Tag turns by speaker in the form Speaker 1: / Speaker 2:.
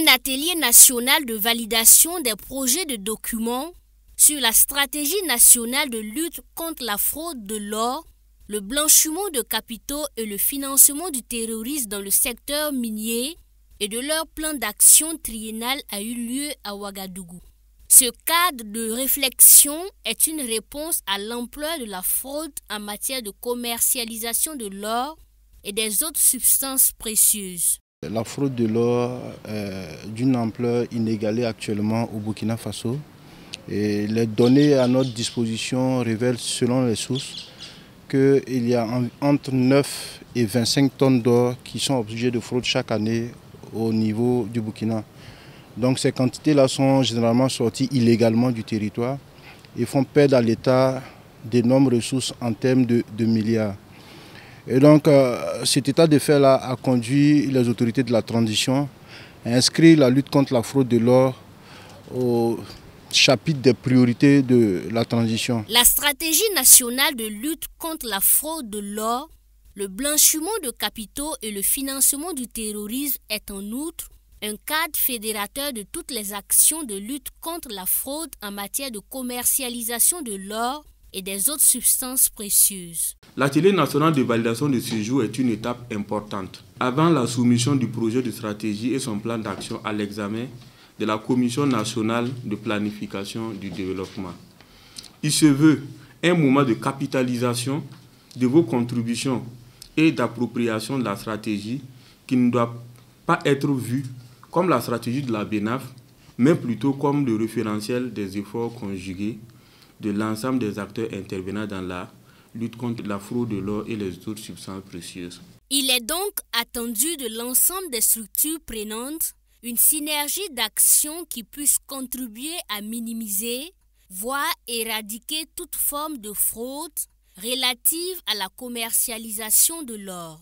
Speaker 1: Un atelier national de validation des projets de documents sur la stratégie nationale de lutte contre la fraude de l'or, le blanchiment de capitaux et le financement du terrorisme dans le secteur minier et de leur plan d'action triennal a eu lieu à Ouagadougou. Ce cadre de réflexion est une réponse à l'ampleur de la fraude en matière de commercialisation de l'or et des autres substances précieuses.
Speaker 2: La fraude de l'or est d'une ampleur inégalée actuellement au Burkina Faso. Et les données à notre disposition révèlent, selon les sources, qu'il y a entre 9 et 25 tonnes d'or qui sont objets de fraude chaque année au niveau du Burkina. Donc ces quantités-là sont généralement sorties illégalement du territoire et font perdre à l'État d'énormes ressources en termes de milliards. Et donc cet état de fait-là a conduit les autorités de la transition à inscrire la lutte contre la fraude de l'or au chapitre des priorités de la transition.
Speaker 1: La stratégie nationale de lutte contre la fraude de l'or, le blanchiment de capitaux et le financement du terrorisme est en outre un cadre fédérateur de toutes les actions de lutte contre la fraude en matière de commercialisation de l'or et des autres substances précieuses.
Speaker 3: L'atelier national de validation de séjour est une étape importante. Avant la soumission du projet de stratégie et son plan d'action à l'examen de la Commission nationale de planification du développement, il se veut un moment de capitalisation de vos contributions et d'appropriation de la stratégie qui ne doit pas être vue comme la stratégie de la BENAF, mais plutôt comme le référentiel des efforts conjugués de l'ensemble des acteurs intervenant dans la lutte contre la fraude de l'or et les autres substances précieuses.
Speaker 1: Il est donc attendu de l'ensemble des structures prenantes une synergie d'action qui puisse contribuer à minimiser, voire éradiquer toute forme de fraude relative à la commercialisation de l'or.